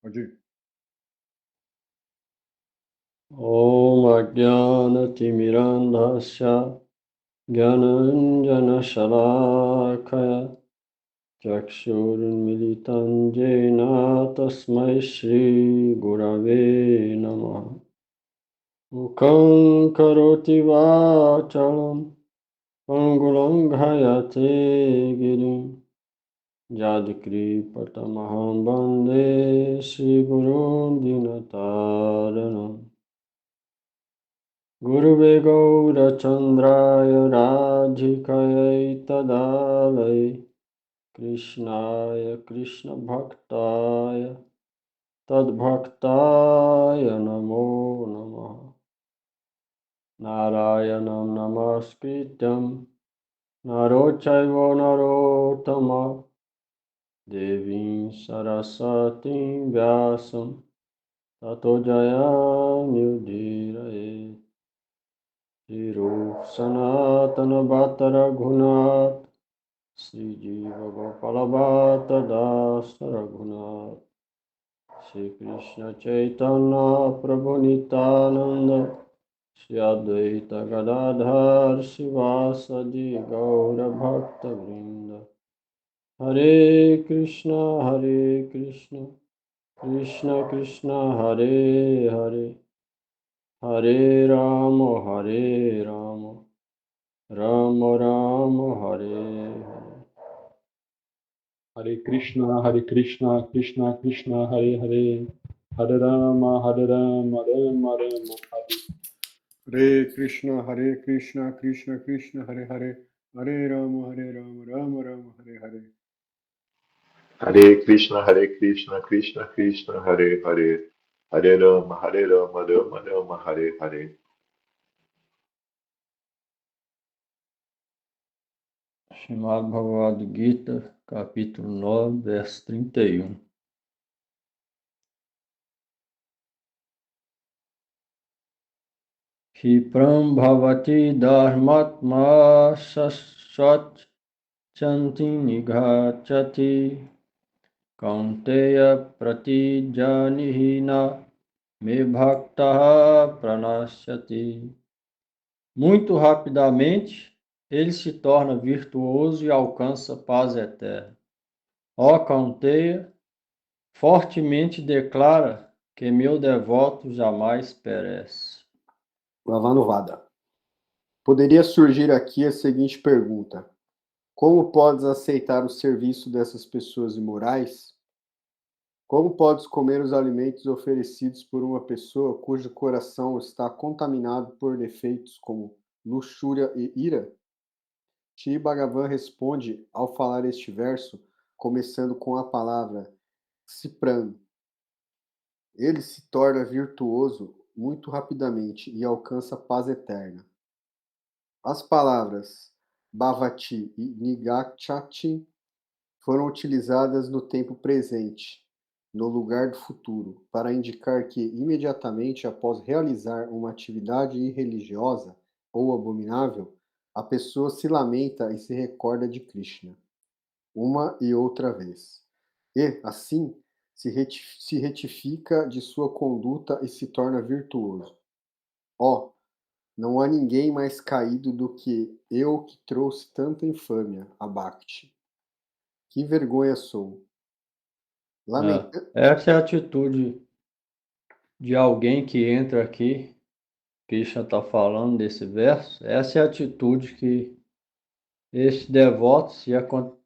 Pode ir. Om Ajnana-timirandhasya Gyananjana-shalakaya Chakshurmilitam Jena Tasmai Shri Gurave Namaha. Mukhaṁ karoti vācalam Pangulam ghayate girim Jadikripatamaham Bande Shri Guru Dinataranam. Guruve Gaura Chandraya Radhikaya Tadalai Krishnaya Krishna Bhaktaya Tadbhaktaya Namo Namaha. Narayanam Namaskrityam Narochaiva Narottama Devim Saraswatim Vyasam Tato Jayamudiraye. Shiro Sanatana Bhatta Raghunath Sri Jiva Gopala Bhatta Dasa Raghunath Shri Krishna Chaitanya Prabhu Nityananda Shri Advaita Gadadhar Sivasadi Gaura Bhakta Vrinda. Hare Krishna Krishna Krishna Hare Hare Hare Rama Rama Rama Hare Hare. Hare Krishna, Krishna Krishna, Hare Hare. Hare Rama, Rama Rama, Hare. Hare Krishna, Krishna Krishna, Hare Hare. Hare Rama, Rama Rama, Hare Hare. Hare Krishna, Krishna Krishna, Hare Hare. Hare Rama, Rama Rama, Hare Hare. Srimad Bhagavad Gita, capítulo 9, verso 31. Kshipram bhavati dharmatma sasat chanti nighachati kaunteya pratijanihina me bhaktaha pranashyati. Muito rapidamente, ele se torna virtuoso e alcança paz eterna. Ó Kaunteya, fortemente declara que meu devoto jamais perece. Lavanuvada. Poderia surgir aqui a seguinte pergunta: como podes aceitar o serviço dessas pessoas imorais? Como podes comer os alimentos oferecidos por uma pessoa cujo coração está contaminado por defeitos como luxúria e ira? Shri Bhagavan responde ao falar este verso, começando com a palavra Sipran. Ele se torna virtuoso muito rapidamente e alcança paz eterna. As palavras Bhavati e Nigachati foram utilizadas no tempo presente, no lugar do futuro, para indicar que imediatamente após realizar uma atividade irreligiosa ou abominável, a pessoa se lamenta e se recorda de Krishna, uma e outra vez. E, assim, se retifica de sua conduta e se torna virtuoso. Ó, não há ninguém mais caído do que eu que trouxe tanta infâmia a Bhakti. Que vergonha sou. Essa é a atitude de alguém que entra aqui. Krishna está falando desse verso. Essa é a atitude que esse devoto, se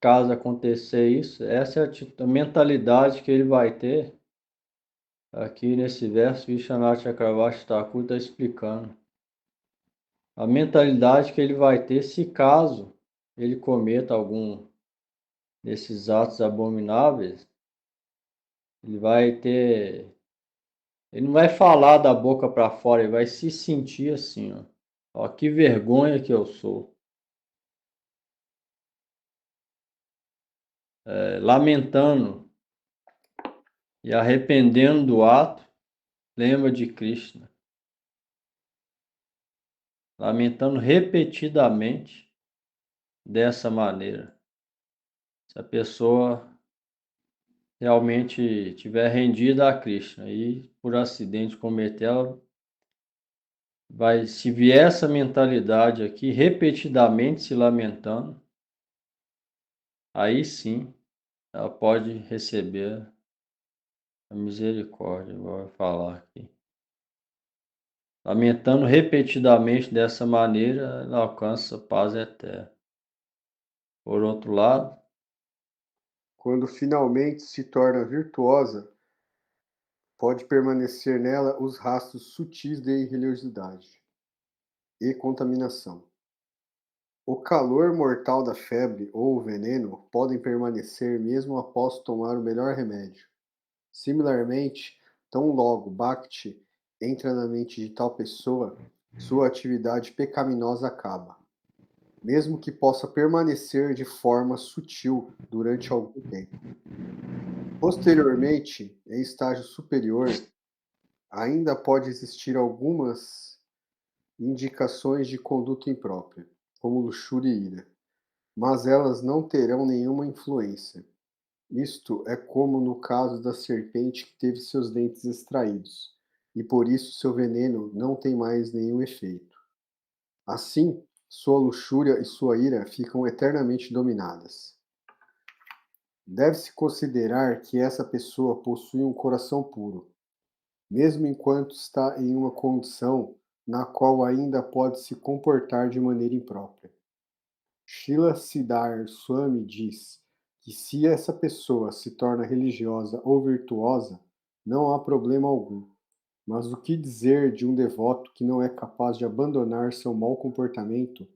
caso acontecer isso, essa é a mentalidade que ele vai ter. Aqui nesse verso, Vishwanath Chakravarti Thakur está explicando. A mentalidade que ele vai ter se caso ele cometa algum desses atos abomináveis, ele vai ter... Ele não vai falar da boca para fora, ele vai se sentir assim, ó. Ó, que vergonha que eu sou. Lamentando e arrependendo do ato, lembra de Krishna. Lamentando repetidamente dessa maneira. Se a pessoa realmente tiver rendida a Krishna e por acidente cometer, ela vai, se vier essa mentalidade aqui, repetidamente se lamentando, aí sim ela pode receber a misericórdia, vou falar aqui. Lamentando repetidamente dessa maneira, ela alcança a paz eterna. Por outro lado, Quando finalmente se torna virtuosa, pode permanecer nela os rastros sutis de irreligiosidade e contaminação. O calor mortal da febre ou o veneno podem permanecer mesmo após tomar o melhor remédio. Similarmente, tão logo Bhakti entra na mente de tal pessoa, sua atividade pecaminosa acaba, mesmo que possa permanecer de forma sutil durante algum tempo. Posteriormente, em estágio superior, ainda pode existir algumas indicações de conduta imprópria, como luxúria e ira, mas elas não terão nenhuma influência. Isto é como no caso da serpente que teve seus dentes extraídos, e por isso seu veneno não tem mais nenhum efeito. Assim, sua luxúria e sua ira ficam eternamente dominadas. Deve-se considerar que essa pessoa possui um coração puro, mesmo enquanto está em uma condição na qual ainda pode se comportar de maneira imprópria. Srila Siddhar Swami diz que se essa pessoa se torna religiosa ou virtuosa, não há problema algum. Mas o que dizer de um devoto que não é capaz de abandonar seu mau comportamento,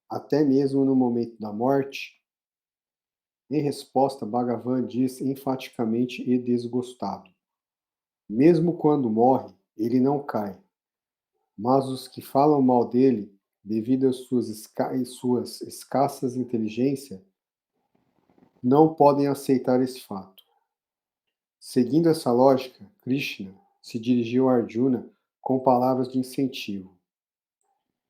até mesmo no momento da morte? Em resposta, Bhagavan diz enfaticamente e desgostado: mesmo quando morre, ele não cai, mas os que falam mal dele, devido às suas escassas inteligência, não podem aceitar esse fato. Seguindo essa lógica, Krishna se dirigiu a Arjuna com palavras de incentivo,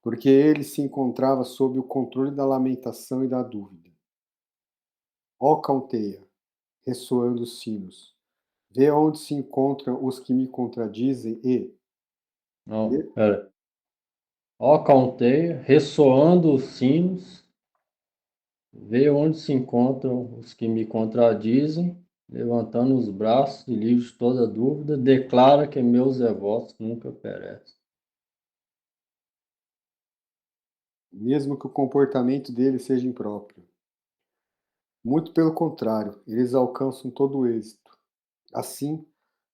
porque ele se encontrava sob o controle da lamentação e da dúvida. Ó Kaunteya, ressoando os sinos, vê onde se encontram os que me contradizem e, não, pera. Ó Kaunteya, ressoando os sinos, vê onde se encontram os que me contradizem, levantando os braços e livre de toda dúvida, declara que meus devotos nunca perecem. mesmo que o comportamento deles seja impróprio. Muito pelo contrário, eles alcançam todo o êxito. Assim,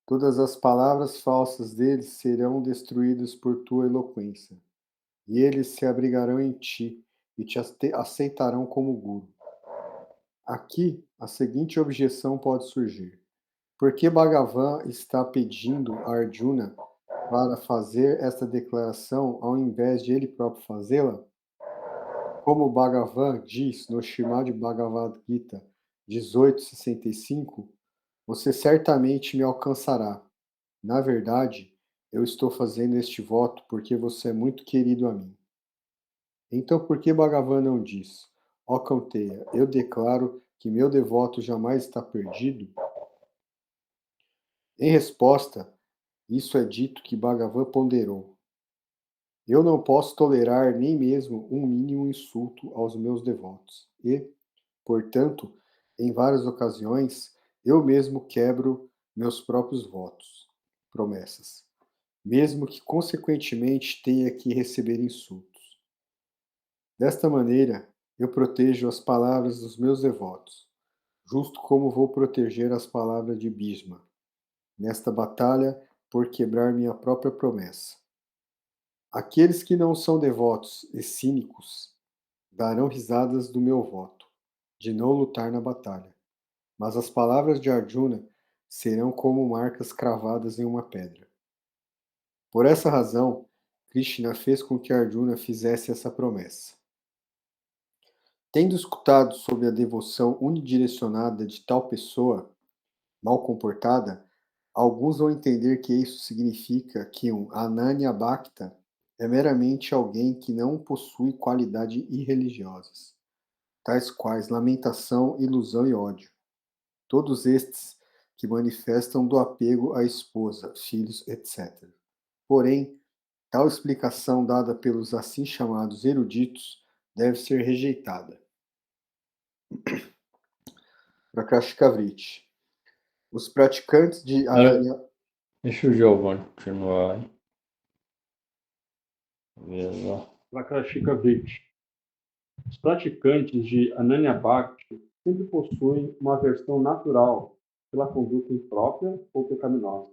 todas as palavras falsas deles serão destruídas por tua eloquência, e eles se abrigarão em ti e te aceitarão como guru. Aqui, a seguinte objeção pode surgir: por que Bhagavan está pedindo a Arjuna para fazer esta declaração ao invés de ele próprio fazê-la? Como Bhagavan diz no Srimad Bhagavad Gita 18:65, você certamente me alcançará. Na verdade, eu estou fazendo este voto porque você é muito querido a mim. Então por que Bhagavan não diz: ó Kaunteya, eu declaro que meu devoto jamais está perdido? Em resposta, isso é dito que Bhagavan ponderou: eu não posso tolerar nem mesmo um mínimo insulto aos meus devotos e, portanto, em várias ocasiões, eu mesmo quebro meus próprios votos, promessas, mesmo que consequentemente tenha que receber insultos. Desta maneira, eu protejo as palavras dos meus devotos, justo como vou proteger as palavras de Bhishma, nesta batalha por quebrar minha própria promessa. Aqueles que não são devotos e cínicos darão risadas do meu voto, de não lutar na batalha. Mas as palavras de Arjuna serão como marcas cravadas em uma pedra. Por essa razão, Krishna fez com que Arjuna fizesse essa promessa. Tendo escutado sobre a devoção unidirecionada de tal pessoa, mal comportada, alguns vão entender que isso significa que um Ananya Bhakta é meramente alguém que não possui qualidades irreligiosas, tais quais lamentação, ilusão e ódio. Todos estes que manifestam do apego à esposa, filhos, etc. Porém, tal explicação dada pelos assim chamados eruditos deve ser rejeitada. Prakashikavriti. Os praticantes de Ananya... Deixa o Giovanni continuar aí. Beleza. Prakashika Vritti. Os praticantes de Ananya Bhakti sempre possuem uma aversão natural pela conduta imprópria ou pecaminosa.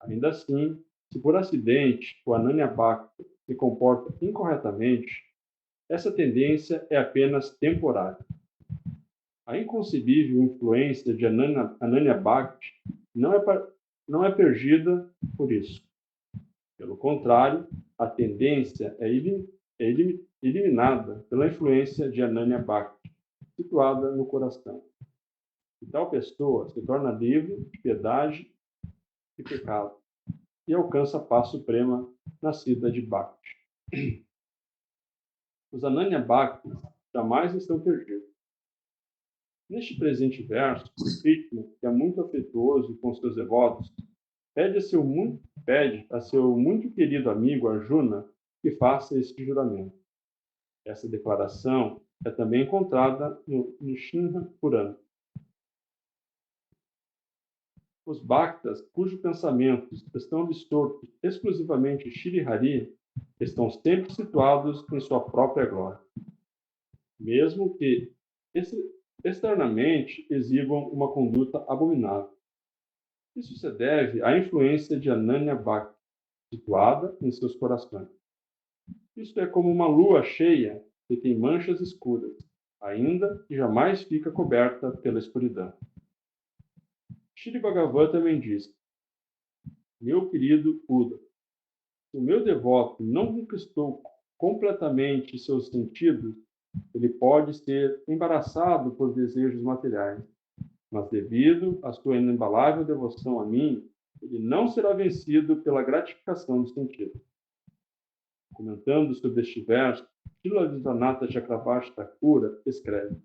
Ainda assim, se por acidente o Ananya Bhakti se comporta incorretamente, essa tendência é apenas temporária. A inconcebível influência de Ananya Bhakti não é perdida por isso. Pelo contrário, a tendência é eliminada pela influência de Ananya Bhakti, situada no coração. E tal pessoa se torna livre de piedade e pecado e alcança a paz suprema nascida de Bhakti. Os Ananya Bhaktis jamais estão perdidos. Neste presente verso, o Krishna, que é muito afetuoso com seus devotos, pede a seu muito querido amigo Arjuna que faça este juramento. Essa declaração é também encontrada no Nishinha Purana. Os Bhaktas, cujos pensamentos estão absortos exclusivamente em Shri Hari, estão sempre situados em sua própria glória. Mesmo que externamente exibam uma conduta abominável. Isso se deve à influência de Ananya Bhakti, situada em seus corações. Isto é como uma lua cheia que tem manchas escuras, ainda que jamais fica coberta pela escuridão. Shri Bhagavan também diz: meu querido Uddhava, se o meu devoto não conquistou completamente seus sentidos, ele pode ser embaraçado por desejos materiais, mas devido à sua inabalável devoção a mim, ele não será vencido pela gratificação dos sentidos. Comentando sobre este verso, Srila Vishwanatha Chakravarti Thakura escreve: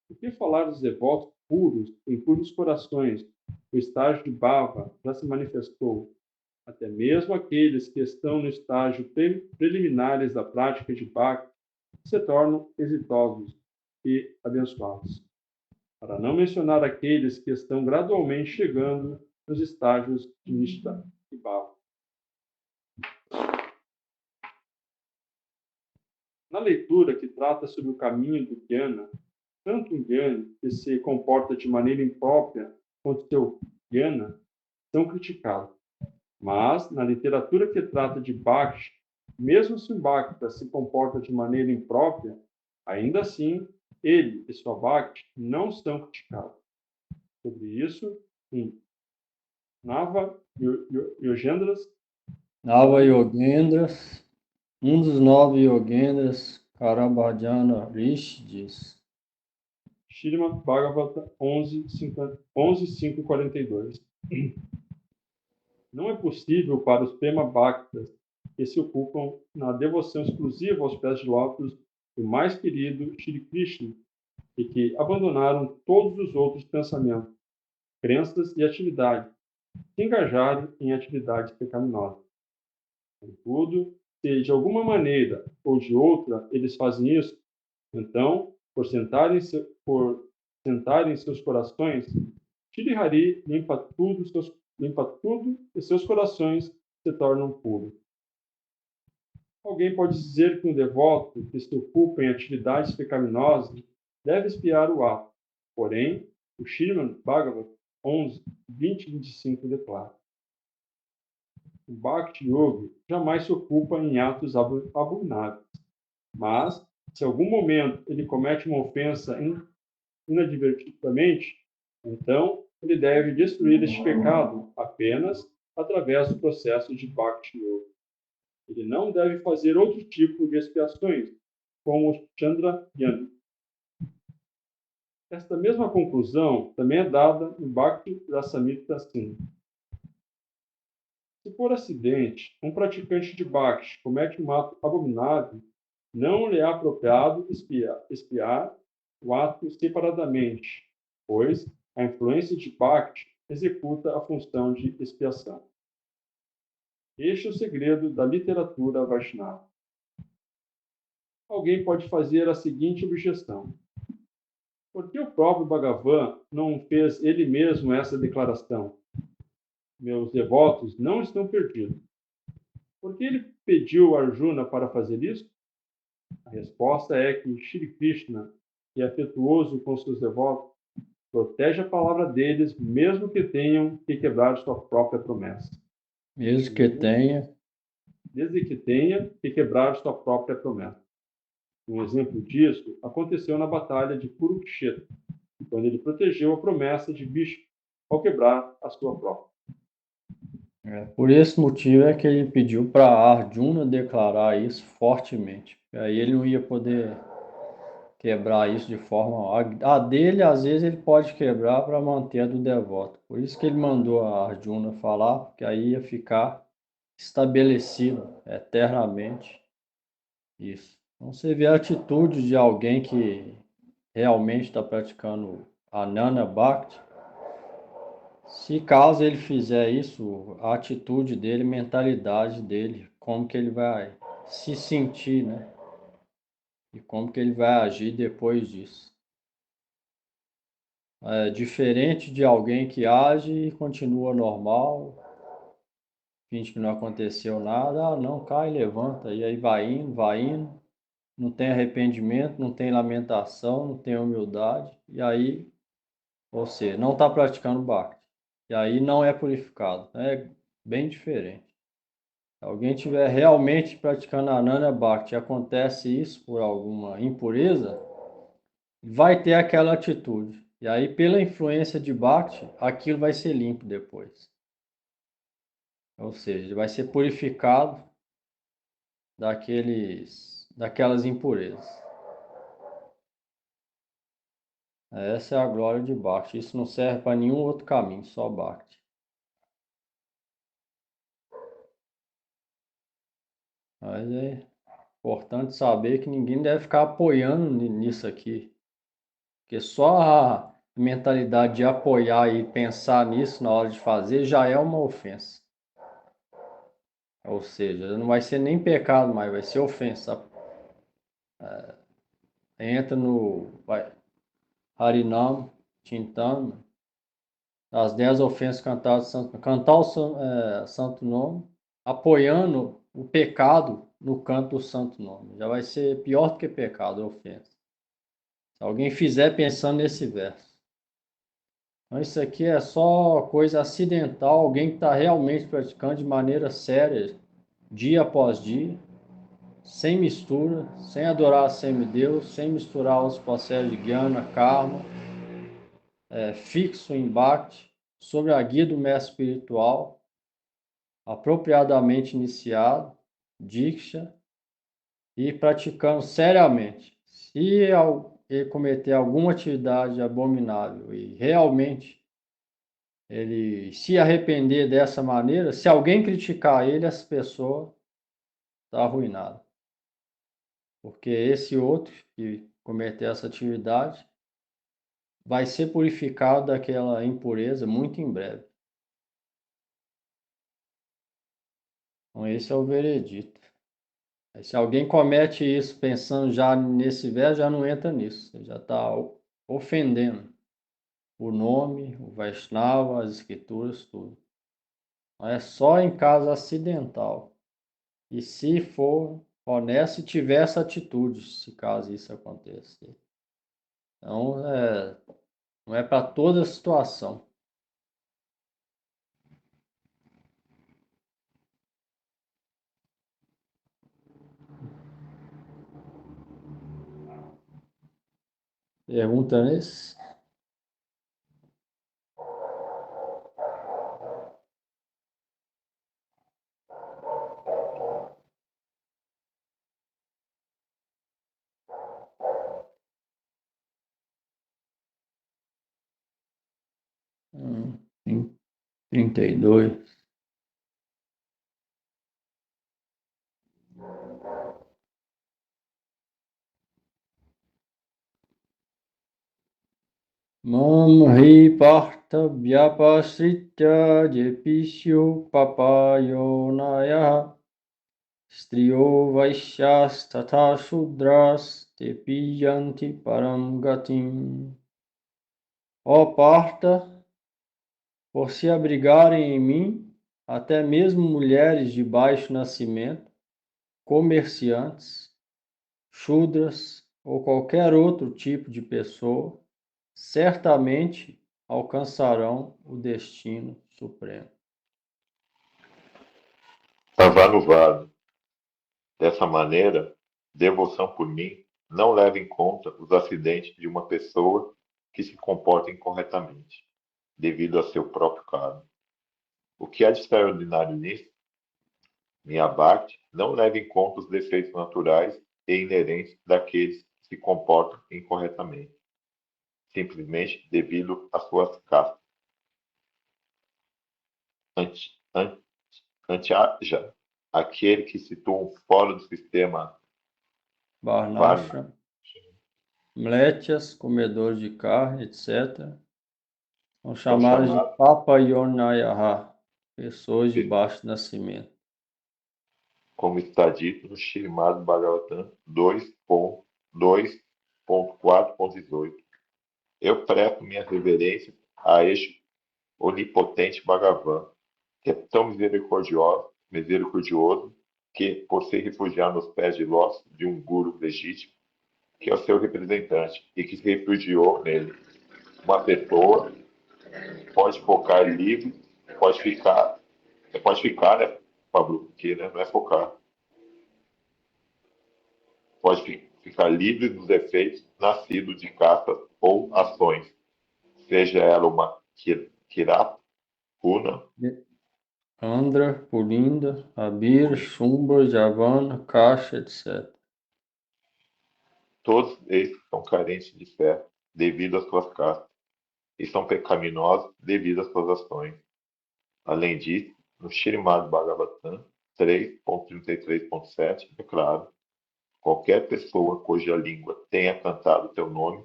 o que falar dos devotos puros, em puros corações, o estágio de Bhava já se manifestou. Até mesmo aqueles que estão no estágio preliminares da prática de Bhakti se tornam exitosos e abençoados. Para não mencionar aqueles que estão gradualmente chegando nos estágios de Nishta e Bhava. Na leitura que trata sobre o caminho do Jnana, tanto o Jnana que se comporta de maneira imprópria quanto seu Jnana são criticados. Mas, na literatura que trata de Bhakti, mesmo se o Bhakta se comporta de maneira imprópria, ainda assim, ele e sua Bhakti não são criticados. Sobre isso, em Nava Yogendras, Nava Yogendras, um dos 9 Yogendras, Karabhajana Rishi, diz: Srimad Bhagavata 11.542. Não é possível para os Prema Bhaktas que se ocupam na devoção exclusiva aos pés de lótus do mais querido Shri Krishna e que abandonaram todos os outros pensamentos, crenças e atividades, se engajarem em atividades pecaminosas. Contudo, se de alguma maneira ou de outra eles fazem isso, então, por sentarem em seus corações, Shri Hari limpa tudo e seus corações se tornam puros. Alguém pode dizer que um devoto que se ocupa em atividades pecaminosas deve expiar o ato. Porém, o Srimad Bhagavatam 11, 20 e 25 declara: o Bhakti Yogi jamais se ocupa em atos abomináveis. Mas, se em algum momento ele comete uma ofensa inadvertidamente, então ele deve destruir este pecado apenas através do processo de Bhakti Yoga. Ele não deve fazer outro tipo de expiações, como o Chandrayana. Esta mesma conclusão também é dada no Bhakti Rasamrita Sindhu. Se por acidente um praticante de Bhakti comete um ato abominável, não lhe é apropriado expiar o ato separadamente, pois A influência de Bhakti executa a função de expiação. Este é o segredo da literatura Vaishnava. Alguém pode fazer a seguinte objeção: por que o próprio Bhagavan não fez ele mesmo essa declaração? Meus devotos não estão perdidos. Por que ele pediu a Arjuna para fazer isso? A resposta é que Shri Krishna, que é afetuoso com seus devotos, protege a palavra deles, mesmo que tenham que quebrar sua própria promessa. Mesmo que tenha. Desde que tenha que quebrar sua própria promessa. Um exemplo disso aconteceu na batalha de Kurukshetra, quando ele protegeu a promessa de Bhishma ao quebrar a sua própria. Por esse motivo é que ele pediu para Arjuna declarar isso fortemente. Aí ele não ia poder quebrar isso de forma. A dele, às vezes, ele pode quebrar para manter a do devoto. Por isso que ele mandou a Arjuna falar, porque aí ia ficar estabelecido eternamente isso. Então você vê a atitude de alguém que realmente está praticando Ananya Bhakti. Se caso ele fizer isso, a atitude dele, mentalidade dele, como que ele vai se sentir, né? E como que ele vai agir depois disso. É diferente de alguém que age e continua normal, finge que não aconteceu nada, não, cai, levanta, e aí vai indo, não tem arrependimento, não tem lamentação, não tem humildade, e aí você não está praticando Bhakti, e aí não é purificado, é bem diferente. Se alguém estiver realmente praticando Ananya Bhakti e acontece isso por alguma impureza, vai ter aquela atitude. E aí, pela influência de Bhakti, aquilo vai ser limpo depois. Ou seja, ele vai ser purificado daquelas impurezas. Essa é a glória de Bhakti. Isso não serve para nenhum outro caminho, só Bhakti. Mas é importante saber que ninguém deve ficar apoiando nisso aqui. Porque só a mentalidade de apoiar e pensar nisso na hora de fazer já é uma ofensa. Ou seja, não vai ser nem pecado, mas vai ser ofensa. Entra no Harinam, Chintana, as 10 ofensas cantadas, cantar o santo nome, apoiando o pecado no canto do santo nome. Já vai ser pior do que pecado, ofensa. Se alguém fizer pensando nesse verso. Então isso aqui é só coisa acidental, alguém que está realmente praticando de maneira séria, dia após dia, sem mistura, sem adorar a semideus, sem misturar os processos de Jnana, Karma, fixo em Bhakti, sobre a guia do mestre espiritual, apropriadamente iniciado, Diksha, e praticando seriamente. Se ele cometer alguma atividade abominável e realmente ele se arrepender dessa maneira, se alguém criticar ele, essa pessoa está arruinada. Porque esse outro que cometer essa atividade vai ser purificado daquela impureza muito em breve. Então, esse é o veredito. Aí, se alguém comete isso pensando já nesse verso, já não entra nisso. Você já está ofendendo o nome, o Vaishnava, as escrituras, tudo. Então, é só em caso acidental. E se for honesto e tiver essa atitude, se caso isso acontecer. Então, não é para toda situação. Pergunta nesse? Hum, 32. Mam hi partha vyapasritya jepisyo papayo naya striyo vaishyas tatha shudras tepiyanti param gatim. Ó Partha, por se abrigarem em mim, até mesmo mulheres de baixo nascimento, comerciantes, shudras ou qualquer outro tipo de pessoa, certamente alcançarão o destino supremo. Savanuvada. Dessa maneira, devoção por mim não leva em conta os acidentes de uma pessoa que se comporta incorretamente, devido a seu próprio karma. O que há de extraordinário nisso? Minha Bhakti não leva em conta os defeitos naturais e inerentes daqueles que se comportam incorretamente, simplesmente devido às suas castas. Antyaja, aquele que situam fora do sistema Varna, Varnashram, mlétias, comedores de carne, etc., são chamados de Papayonayaha, pessoas de baixo nascimento. como está dito no Srimad Bhagavatam 2.4.18. Eu presto minha reverência a este onipotente Bhagavan, que é tão misericordioso, que, por se refugiar nos pés de lótus de um guru legítimo, que é o seu representante, e que se refugiou nele. Uma pessoa pode focar livre, pode ficar, né, Pablo? Porque né, não é focar. Pode ficar livre dos efeitos nascidos de castas ou ações, seja ela uma kirata, puna, Andhra, Pulinda, Abir, Shumba, Javana, Kasha, etc. todos eles são carentes de fé devido às suas castas e são pecaminosos devido às suas ações. Além disso, no Srimad Bhagavatam 3.33.7 é claro: qualquer pessoa cuja língua tenha cantado teu nome,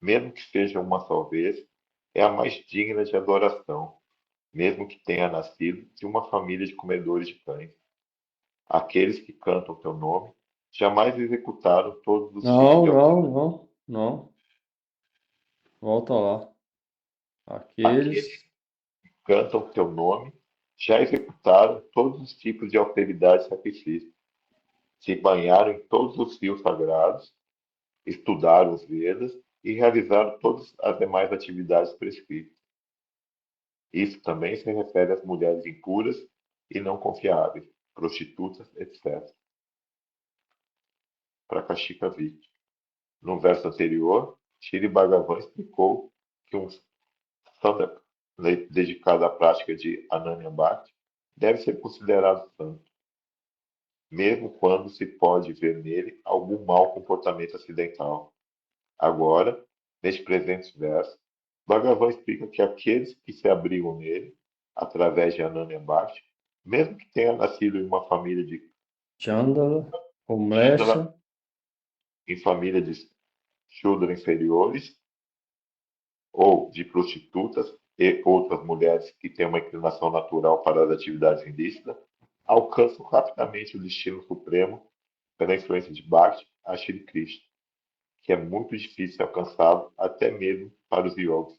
mesmo que seja uma só vez, é a mais digna de adoração, mesmo que tenha nascido de uma família de comedores de cães. Aqueles que cantam teu nome jamais executaram todos os tipos de Não. Volta lá. Aqueles Aqueles que cantam teu nome já executaram todos os tipos de austeridade e sacrifício, se banharam em todos os rios sagrados, estudaram os Vedas e realizaram todas as demais atividades prescritas. Isso também se refere às mulheres impuras e não confiáveis, prostitutas, etc. Prakashika Viti. No verso anterior, Shri Bhagavan explicou que um sadhaka dedicado à prática de Ananya Bhakti deve ser considerado santo, mesmo quando se pode ver nele algum mau comportamento acidental. Agora, neste presente verso, Bhagavan explica que aqueles que se abrigam nele, através de Ananya Bhakti, mesmo que tenha nascido em uma família de Chandala, Chandala, Omlecha, em família de Shudra inferiores, ou de prostitutas e outras mulheres que têm uma inclinação natural para as atividades ilícitas, alcançam rapidamente o destino supremo pela influência de Bhakti a Shri Krishna, que é muito difícil alcançá-lo até mesmo para os yogis.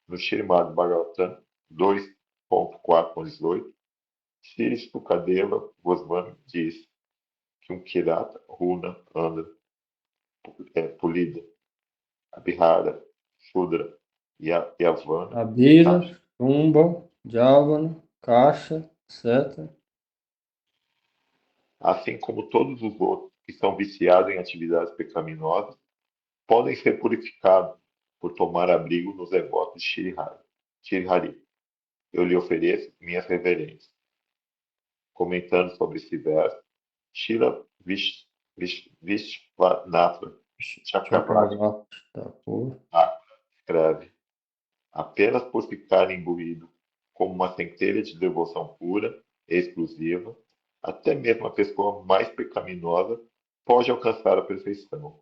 No Srimad Bhagavatam 2.4.18, Shri Sukadeva Goswami diz que um Kirata, Runa, Andhra, Pulida, Abhihara, Shudra e Yavana, Abira, Shumba, Javana, Kasha, etc., assim como todos os outros que são viciados em atividades pecaminosas, podem ser purificados por tomar abrigo nos devotos de Shri Hari. Eu lhe ofereço minhas reverências. Comentando sobre esse verso, Shila Vishwanatha Chakravarti Chakravarti, Thakur. escreve: apenas por ficar imbuído como uma centelha de devoção pura e exclusiva, até mesmo a pessoa mais pecaminosa pode alcançar a perfeição.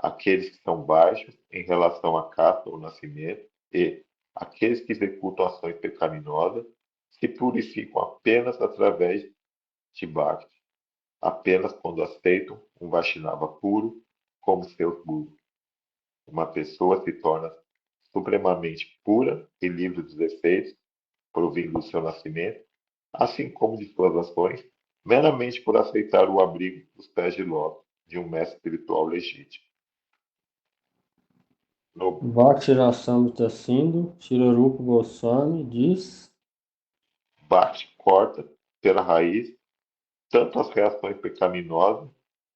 aqueles que são baixos em relação à casta ou nascimento, e aqueles que executam ações pecaminosas se purificam apenas através de Bhakti, apenas quando aceitam um Vaishnava puro como seu guru. Uma pessoa se torna supremamente pura e livre dos defeitos provindo do seu nascimento, assim como de suas ações, meramente por aceitar o abrigo dos pés de lótus de um mestre espiritual legítimo. No Bhakti Rasamrita Sindhu, Shirarupa Goswami diz: Bhakti corta pela raiz tanto as reações pecaminosas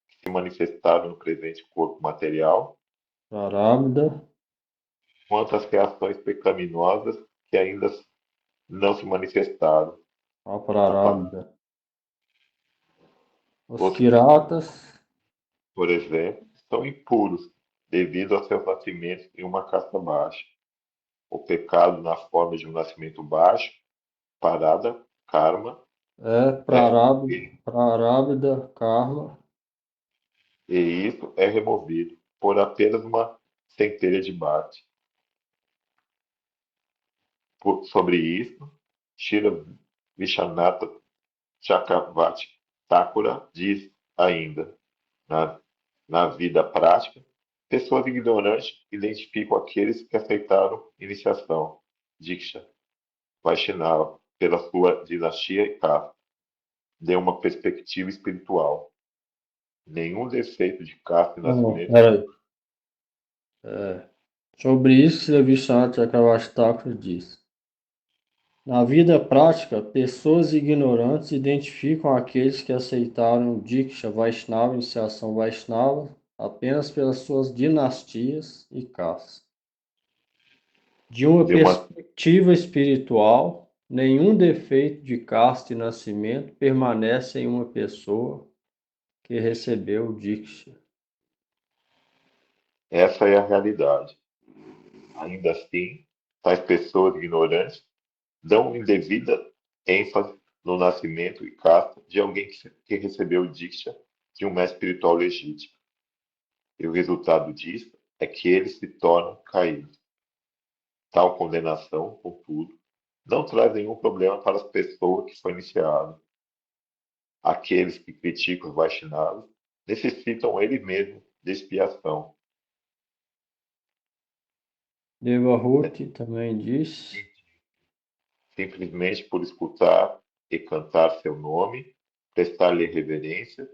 que se manifestaram no presente corpo material, Prarabdha, quanto as reações pecaminosas que ainda não se manifestaram. Aprarabdha. Os Os, Kiratas, por exemplo, são impuros devido aos seus nascimentos em uma casta baixa. O pecado na forma de um nascimento baixo, parada, karma, é, Prarabdha Karma, e isso é removido por apenas uma centelha de bhakti. Sobre isso, Shira Vishanatha Chakravarti Thakura diz ainda, na, na vida prática, pessoas ignorantes identificam aqueles que aceitaram iniciação, Diksha, Vaishnava, pela sua dinastia e casta, de uma perspectiva espiritual. Nenhum defeito de casta e não, nascimento. peraí. Sobre isso, Sri Vishwanath Chakravarti Thakur diz: na vida prática, pessoas ignorantes identificam aqueles que aceitaram Diksha Vaishnava, iniciação Vaishnava, apenas pelas suas dinastias e castas. De uma De uma, perspectiva espiritual, nenhum defeito de casta e nascimento permanece em uma pessoa que recebeu Diksha. essa é a realidade. Ainda assim, tais pessoas ignorantes dão indevida ênfase no nascimento e casta de alguém que recebeu Diksha de um mestre espiritual legítimo. E o resultado disso é que eles se tornam caídos. Tal condenação, contudo, não traz nenhum problema para as pessoas que foi iniciado. Aqueles que criticam os Vaishnavas necessitam eles mesmos de expiação. Devahuti também diz: Simplesmente por escutar e cantar seu nome, prestar-lhe reverência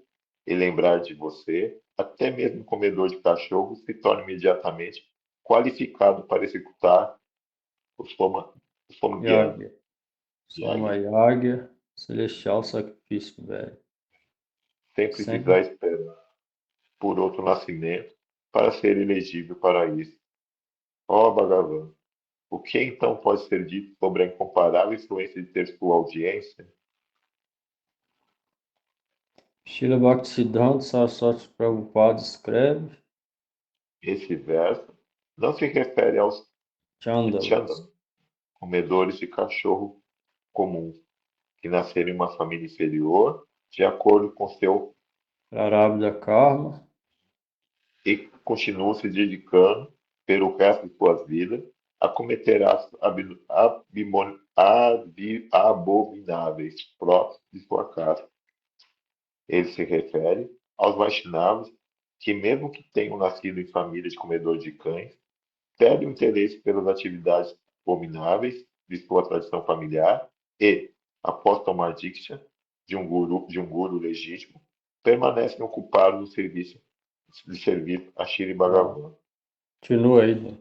e lembrar de você, até mesmo o comedor de cachorro se torna imediatamente qualificado para executar o Somgyana. Yagya, Yagya, Somayagya, celestial sacrifício velho. sem precisar Sem esperar por outro nascimento para ser elegível para isso. Ó Bhagavan, o que então pode ser dito sobre a incomparável influência de ter sua audiência? Srila Bhaktisiddhanta Saraswati Prabhupada escreve: Esse verso não se refere aos Chandalas, Chandalas, comedores de cachorro comuns, que nasceram em uma família inferior, de acordo com seu Prarabdha Karma, e continuam se dedicando, pelo resto de suas vidas, a cometer atos abomináveis próprios de sua casa. Ele se refere aos Vaishnavas que, mesmo que tenham nascido em família de comedores de cães, perdem o interesse pelas atividades abomináveis de sua tradição familiar e, após tomar diksha de um guru legítimo, permanecem ocupados no serviço de servir a Shri Bhagavan. continua aí, né?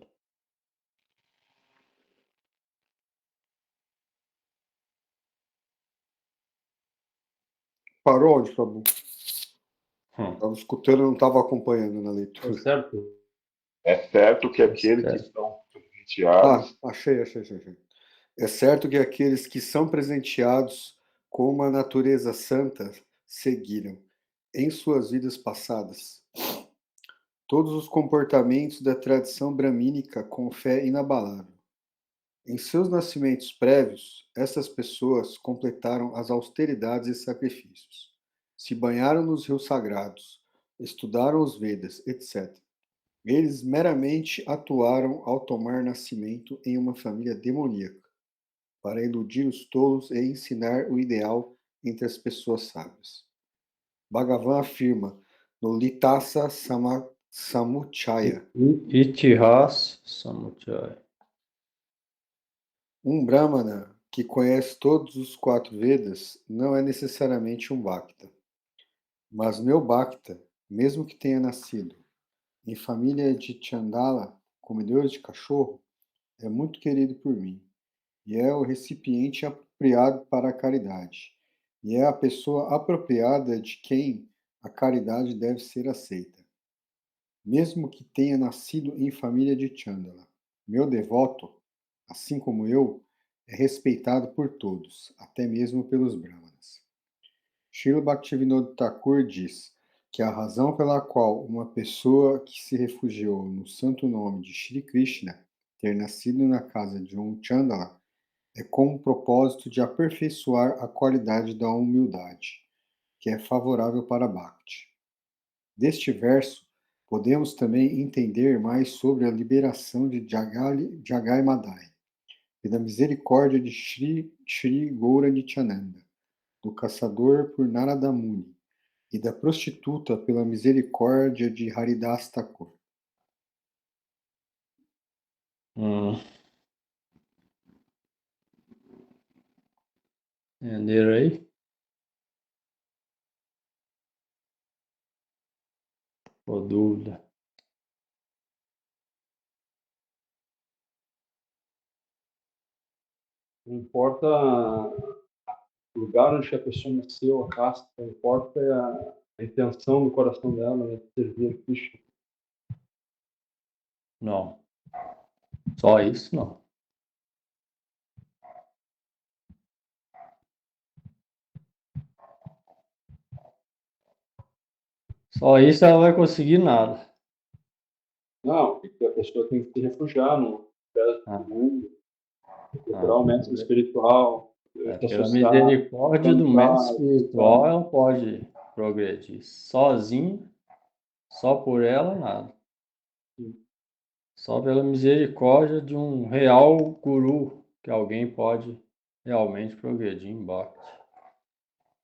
Parou onde, Prabhu? Hum. Estava escutando, não estava acompanhando na Tá leitura. certo? É certo que aqueles que são presenteados Achei. É certo que aqueles que são presenteados com uma natureza santa seguiram, em suas vidas passadas, todos os comportamentos da tradição bramínica com fé inabalável. Em seus nascimentos prévios, essas pessoas completaram as austeridades e sacrifícios, se banharam nos rios sagrados, estudaram os Vedas, etc. Eles meramente atuaram ao tomar nascimento em uma família demoníaca, para iludir os tolos e ensinar o ideal entre as pessoas sábias. Bhagavan afirma no Litasa Samuchaya: Itihas Samutaya. um Brahmana que conhece todos os 4 Vedas não é necessariamente um Bhakta. Mas meu Bhakta, mesmo que tenha nascido em família de Chandala, comedores de cachorro, é muito querido por mim, e é o recipiente apropriado para a caridade, e é a pessoa apropriada de quem a caridade deve ser aceita. Mesmo que tenha nascido em família de Chandala, meu devoto, assim como eu, é respeitado por todos, até mesmo pelos Brahmanas. Srila Bhaktivinoda Thakur diz que a razão pela qual uma pessoa que se refugiou no santo nome de Shri Krishna ter nascido na casa de um Chandala é com o propósito de aperfeiçoar a qualidade da humildade, que é favorável para Bhakti. Deste verso, podemos também entender mais sobre a liberação de Jagai Madai, pela misericórdia de Shri Gaura Nityananda, do caçador por Narada Muni, e da prostituta pela misericórdia de Haridas Thakur. Entenderam aí? Ou dúvida? Não importa o lugar onde a pessoa nasceu, a casta, não importa a intenção do coração dela, né, de servir a Krishna. Não. Só isso, não. Só isso ela vai conseguir nada. Não, porque a pessoa tem que se refugiar no mundo, procurar o mestre espiritual, se Pela associar, misericórdia do mestre espiritual, ela pode progredir. Sozinha, só por ela, nada. Só pela misericórdia de um real guru que alguém pode realmente progredir em Bhakti.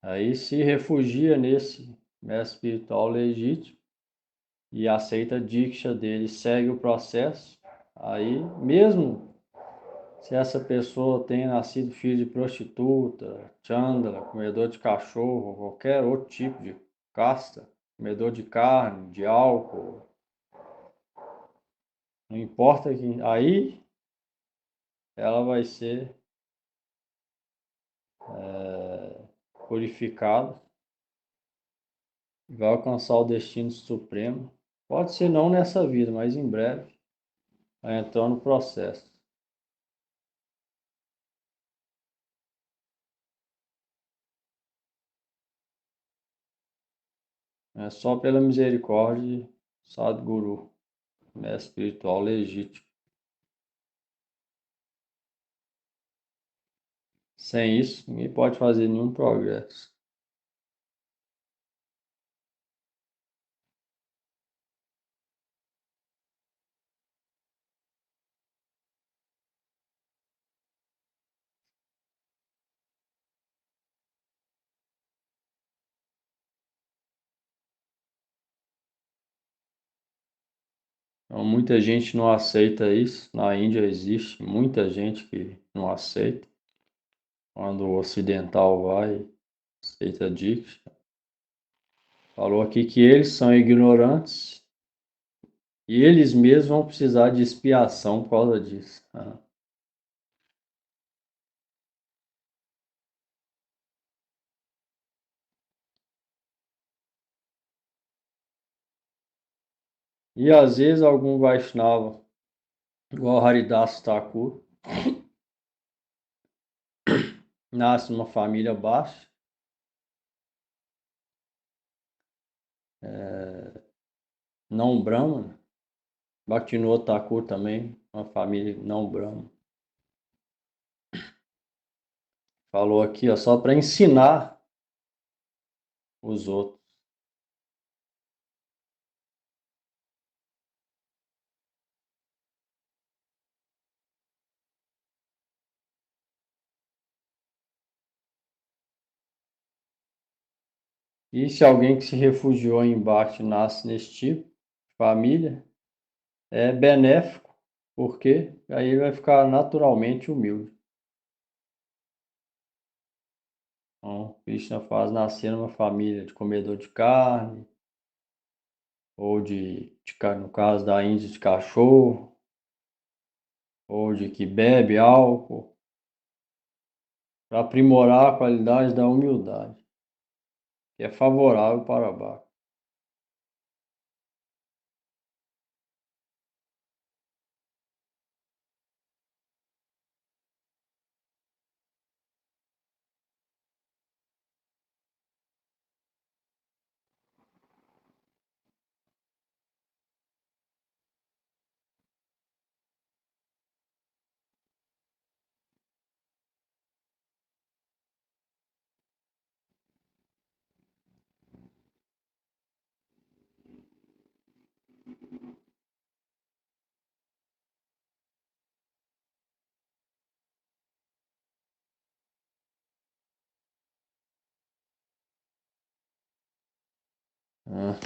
Aí se refugia nesse mestre espiritual legítimo e aceita a diksha dele, segue o processo. Aí, mesmo se essa pessoa tenha nascido filho de prostituta, chandala, comedor de cachorro, qualquer outro tipo de casta, comedor de carne, de álcool, não importa que aí ela vai ser purificada e vai alcançar o destino supremo. Pode ser não nessa vida, mas em breve vai entrar no processo. É só pela misericórdia de Sadhguru, mestre espiritual legítimo. Sem isso, ninguém pode fazer nenhum progresso. Então, muita gente não aceita isso. Na Índia existe muita gente que não aceita. Quando o ocidental vai, aceita Diksha. Falou aqui que eles são ignorantes e eles mesmos vão precisar de expiação por causa disso. E às vezes algum Vaishnava, igual Haridas Thakur, nasce numa família baixa, não brahmana. Bhaktivinoda Thakur também, uma família não brahmana. Falou aqui, ó, só para ensinar os outros. E se alguém que se refugiou em Bhakti nasce nesse tipo de família, é benéfico, porque aí ele vai ficar naturalmente humilde. Então, Krishna faz nascer numa família de comedor de carne, ou no caso da Índia, de cachorro, ou de que bebe álcool, para aprimorar a qualidade da humildade, que é favorável para Bhakti. Ah,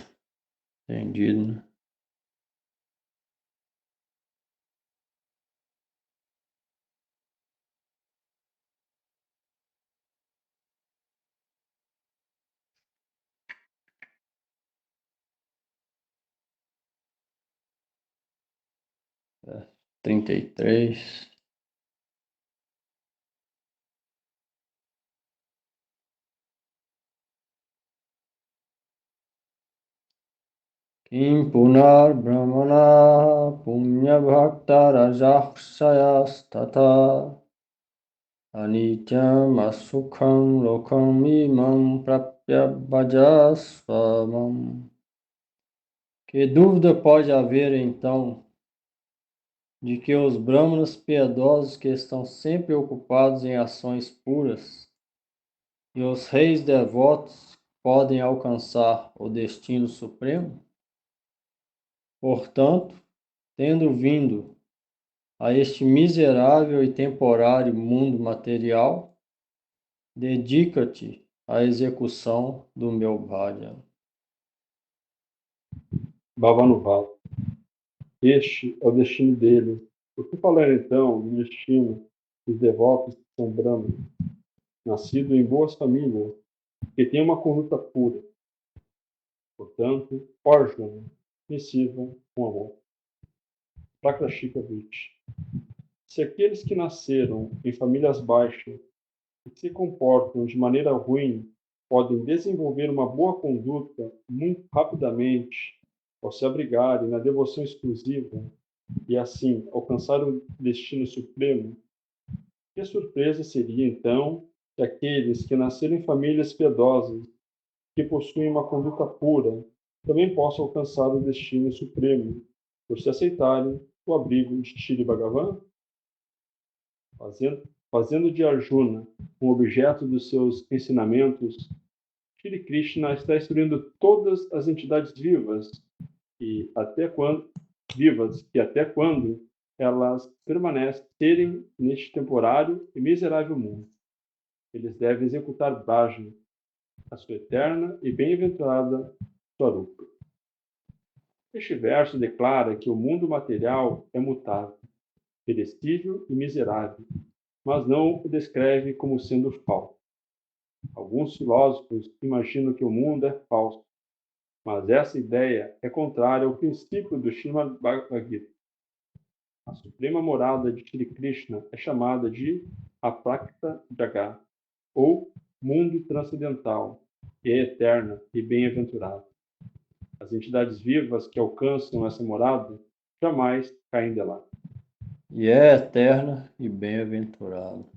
entendido, né? É, 33. Kim punar brahmana punya bhakta rajakshayastata anityam asukham lokam imam prapya bhajasvamam. Que dúvida pode haver então de que os brahmanas piedosos que estão sempre ocupados em ações puras e os reis devotos podem alcançar o destino supremo? Portanto, tendo vindo a este miserável e temporário mundo material, dedica-te à execução do meu bhajan. Bhavanubhava. Este é o destino deles. Por que falar então do destino dos devotos que são brahmanas, nascidos em boas famílias, que têm uma conduta pura? Portanto, Arjuna, me sirvam com amor. Prakrashika Vich. Se aqueles que nasceram em famílias baixas e se comportam de maneira ruim podem desenvolver uma boa conduta muito rapidamente ao se abrigarem na devoção exclusiva e assim alcançar o destino supremo, que surpresa seria então que aqueles que nasceram em famílias piedosas, que possuem uma conduta pura, também possam alcançar o destino supremo, por se aceitarem o abrigo de Shri Bhagavan? Fazendo de Arjuna um objeto dos seus ensinamentos, Shri Krishna está instruindo todas as entidades vivas e até quando elas permanecerem neste temporário e miserável mundo. Eles devem executar bhajana, a sua eterna e bem-aventurada Swarupa. Este verso declara que o mundo material é mutável, perecível e miserável, mas não o descreve como sendo falso. Alguns filósofos imaginam que o mundo é falso, mas essa ideia é contrária ao princípio do Srimad Bhagavad Gita. A suprema morada de Shri Krishna é chamada de Aprakta Jagat, ou mundo transcendental, que é eterna e bem-aventurada. As entidades vivas que alcançam essa morada jamais caem de lá. E é eterna e bem-aventurada.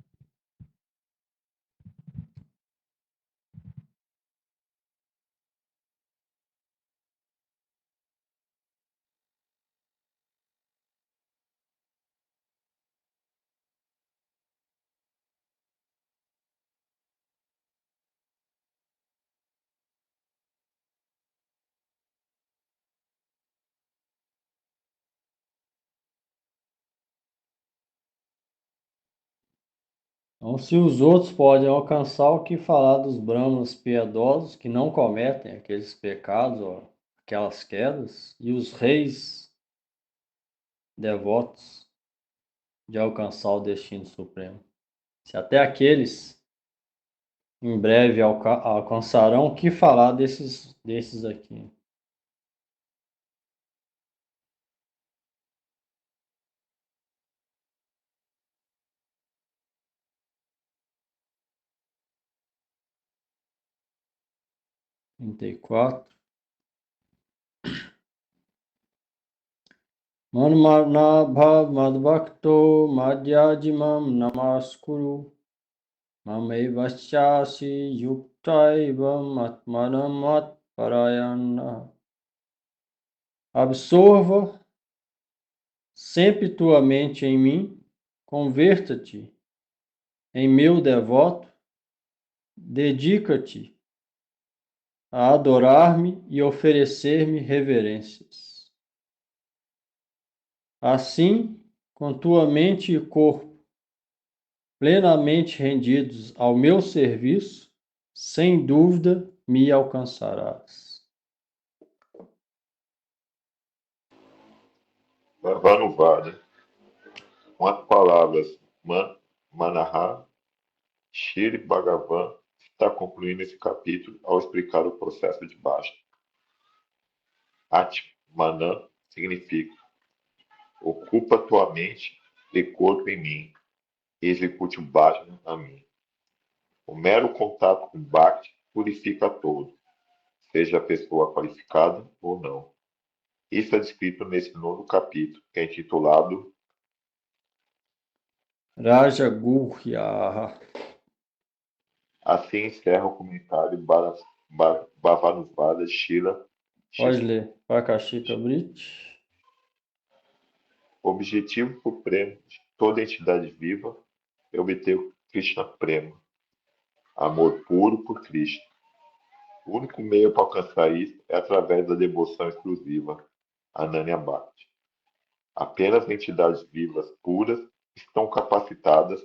Então, se os outros podem alcançar, o que falar dos brahmanas piedosos que não cometem aqueles pecados ou aquelas quedas, e os reis devotos de alcançar o destino supremo? Se até aqueles em breve alcançarão, o que falar desses aqui? Trinta e quatro. Manmanabha madbhakto madhyajimam namaskuru mamevasyasi yuktaivam atmanam parayana. Absorva sempre tua mente em mim, converta-te em meu devoto, dedica-te a adorar-me e oferecer-me reverências. Assim, com tua mente e corpo plenamente rendidos ao meu serviço, sem dúvida me alcançarás. Vanuvada. Com as palavras Manaha, Shri Bhagavan está concluindo esse capítulo ao explicar o processo de baixa. Atmanan significa ocupa tua mente e corpo em mim e execute o bhajana a mim. O mero contato com Bhakti purifica todo, seja a pessoa qualificada ou não. Isso é descrito nesse novo capítulo, que é intitulado Raja Gurya. Assim encerra o comentário Bhavanuppada Shila. Pode ler. Prakashika Brit. O objetivo supremo de toda entidade viva é obter o Krishna Prema, amor puro por Krishna. O único meio para alcançar isso é através da devoção exclusiva, Ananya Bhakti. Apenas entidades vivas puras estão capacitadas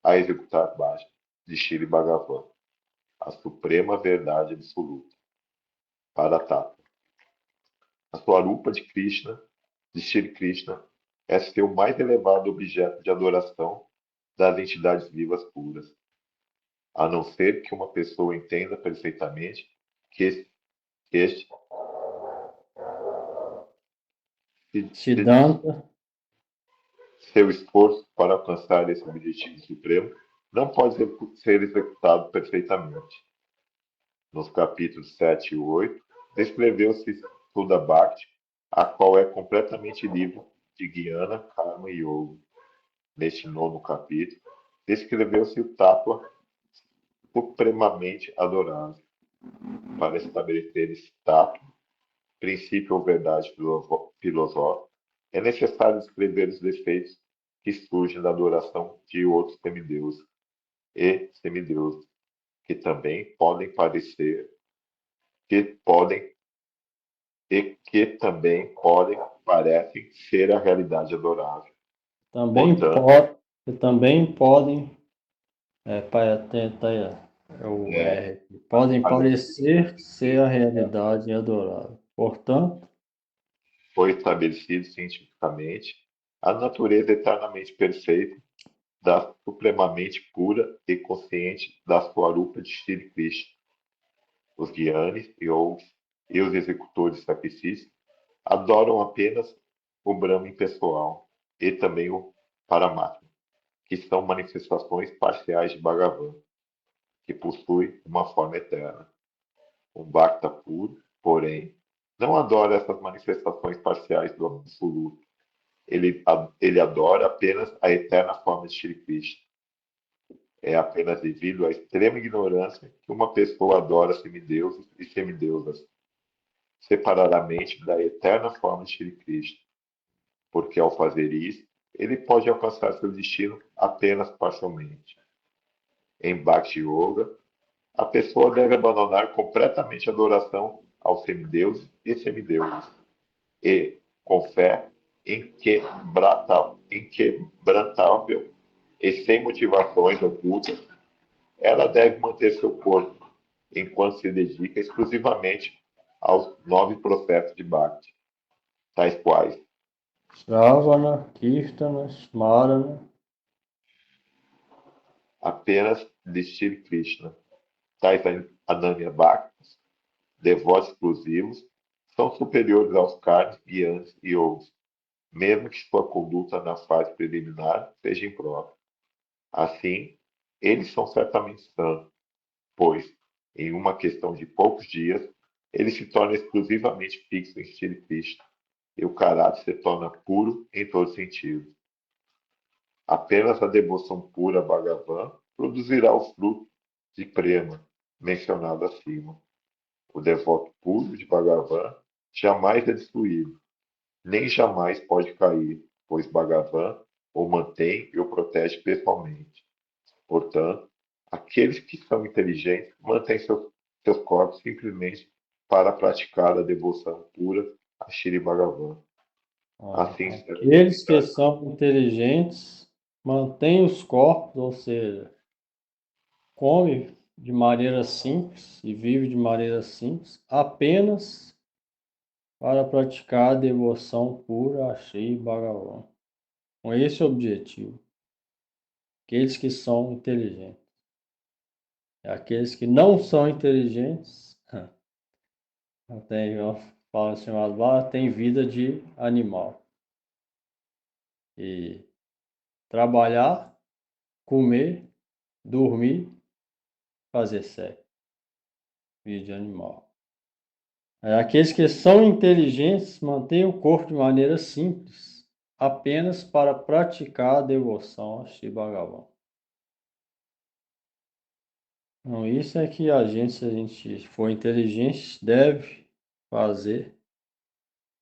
a executar bhajana de Shri Bhagavan, a suprema verdade absoluta, para Tata. A Swarupa de Krishna, de Shri Krishna, é seu mais elevado objeto de adoração das entidades vivas puras, a não ser que uma pessoa entenda perfeitamente que este Siddhanta. seu esforço para alcançar esse objetivo supremo não pode ser executado perfeitamente. Nos capítulos 7 e 8, descreveu-se Sudha Bhakti, a qual é completamente livre de Jnana, Karma e Yoga. Neste nono capítulo, descreveu-se o Tattva supremamente adorável. Para estabelecer esse Tattva, princípio ou verdade filosófica, é necessário descrever os defeitos que surgem da adoração de outros semideuses e semideuses, que também podem parecer, parecem ser a realidade adorável. Portanto, Também podem, podem parecer ser a realidade adorável. Portanto, foi estabelecido cientificamente a natureza eternamente perfeita da supremamente pura e consciente da Swarupa de Shri Krishna. Os Gyanis e os executores de sacrifício adoram apenas o Brahma impessoal e também o Paramatma, que são manifestações parciais de Bhagavan, que possui uma forma eterna. Um Bhakta puro, porém, não adora essas manifestações parciais do Absoluto. Ele adora apenas a eterna forma de Shri Krishna. É apenas devido à extrema ignorância que uma pessoa adora semideuses e semideusas, separadamente da eterna forma de Shri Krishna, porque ao fazer isso, ele pode alcançar seu destino apenas parcialmente. Em Bhakti Yoga, a pessoa deve abandonar completamente a adoração aos semideuses e semideusas, e, com fé inquebrantável e sem motivações ocultas, ela deve manter seu corpo, enquanto se dedica exclusivamente aos 9 processos de Bhakti, tais quais Shravana, Kirtana, Smarana, apenas de Shri Krishna, tais Ananya Bhaktis, devotos exclusivos, são superiores aos karmas, gyanas e outros, mesmo que sua conduta na fase preliminar seja imprópria. Assim, eles são certamente santos, pois, em uma questão de poucos dias, eles se tornam exclusivamente fixos em Shri Krishna, e o caráter se torna puro em todos os sentidos. Apenas a devoção pura a Bhagavan produzirá o fruto de prema, mencionado acima. O devoto puro de Bhagavan jamais é destruído, nem jamais pode cair, pois Bhagavan o mantém e o protege pessoalmente. Portanto, aqueles que são inteligentes mantêm seus corpos simplesmente para praticar a devoção pura a Shri Bhagavan. Assim, aqueles que são inteligentes mantêm os corpos, ou seja, come de maneira simples e vive de maneira simples, apenas para praticar a devoção pura a Shri Bhagavan. Com esse objetivo. Aqueles que são inteligentes. Aqueles que não são inteligentes, fala chamado lá, tem vida de animal. E trabalhar, comer, dormir, fazer sexo. Vida de animal. Aqueles que são inteligentes mantêm o corpo de maneira simples, apenas para praticar a devoção a Shri Bhagavan. Então, isso é que se a gente for inteligente, deve fazer,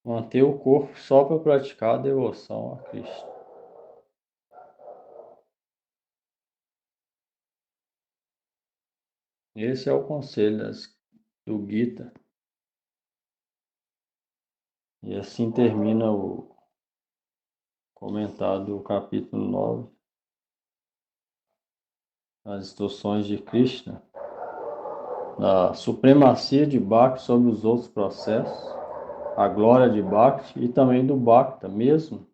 manter o corpo só para praticar a devoção a Cristo. Esse é o conselho do Gita. E assim termina o comentário do capítulo 9, as instruções de Krishna, da supremacia de Bhakti sobre os outros processos, a glória de Bhakti e também do Bhakta, mesmo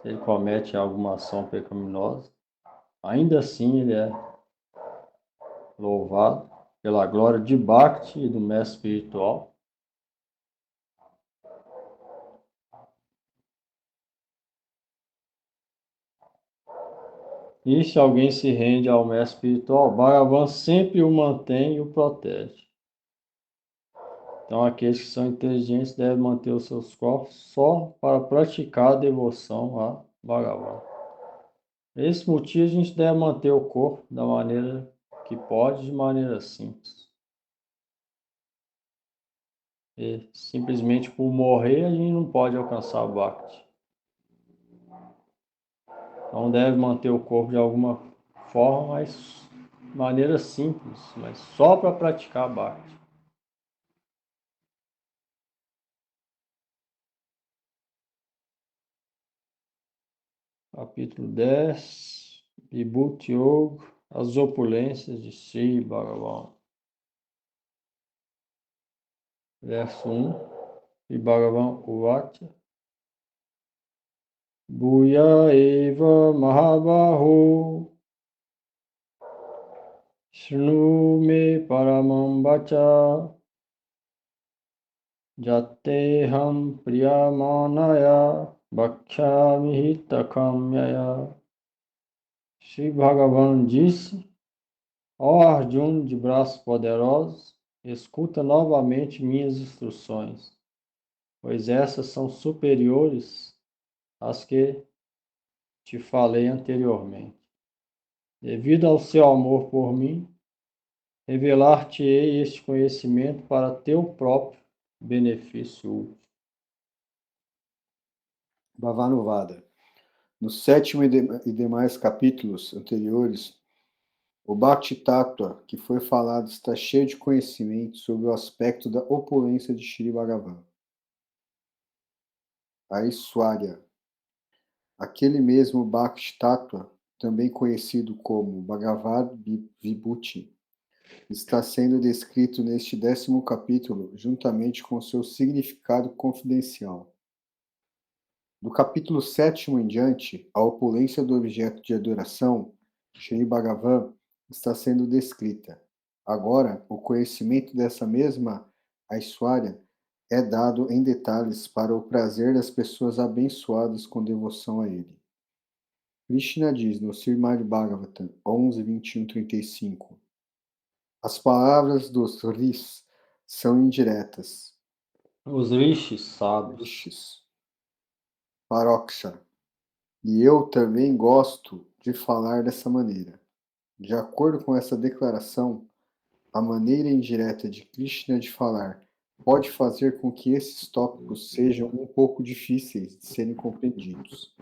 se ele comete alguma ação pecaminosa, ainda assim ele é louvado pela glória de Bhakti e do mestre espiritual. E se alguém se rende ao mestre espiritual, Bhagavan sempre o mantém e o protege. Então, aqueles que são inteligentes devem manter os seus corpos só para praticar a devoção a Bhagavan. Por esse motivo, a gente deve manter o corpo da maneira que pode, de maneira simples. E simplesmente por morrer, a gente não pode alcançar o Bhakti. Então, deve manter o corpo de alguma forma, mas de maneira simples, mas só para praticar Bhakti. Capítulo 10, Vibhuti Yoga, as opulências de Sri Bhagavan. Verso 1, Sri Bhagavan Uvacha. Bhuya eva mahabaho, shnu me paramam vacha, jateham priyamanaya, bhakhyami takamyaya. Sri Bhagavan disse: ó Arjuna de braços poderosos, escuta novamente minhas instruções, pois essas são superiores às que te falei anteriormente. Devido ao seu amor por mim, revelar-te-ei este conhecimento para teu próprio benefício útil. Bhavanuvada. No sétimo e demais capítulos anteriores, o Bhakti Tattva que foi falado está cheio de conhecimento sobre o aspecto da opulência de Shri Bhagavan. A Aishwarya. Aquele mesmo Bhakti Tattva também conhecido como Bhagavad Vibhuti, está sendo descrito neste 10º capítulo, juntamente com seu significado confidencial. Do capítulo 7º em diante, a opulência do objeto de adoração, Sri Bhagavan, está sendo descrita. Agora, o conhecimento dessa mesma Aishwarya é dado em detalhes para o prazer das pessoas abençoadas com devoção a ele. Krishna diz no Srimad Bhagavatam 11, 21, 35: as palavras dos rishis são indiretas. Os rishis sábios. Rishis. Paroksha. E eu também gosto de falar dessa maneira. De acordo com essa declaração, a maneira indireta de Krishna de falar pode fazer com que esses tópicos sejam um pouco difíceis de serem compreendidos.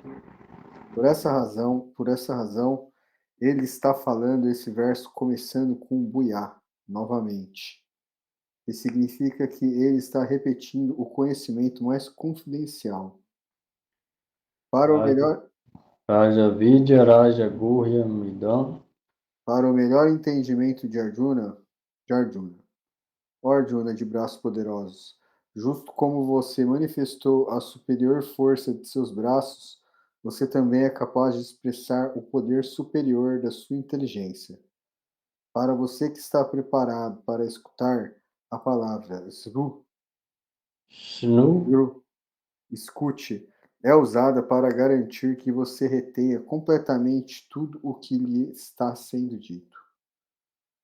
Por essa razão, ele está falando esse verso começando com Buyá, novamente. Que significa que ele está repetindo o conhecimento mais confidencial. Para o melhor Raja Vidya, Raja Gurya Midam. Para o melhor entendimento de Arjuna, ó Arjuna de braços poderosos, justo como você manifestou a superior força de seus braços, você também é capaz de expressar o poder superior da sua inteligência. Para você que está preparado para escutar a palavra Sru, escute, é usada para garantir que você retenha completamente tudo o que lhe está sendo dito.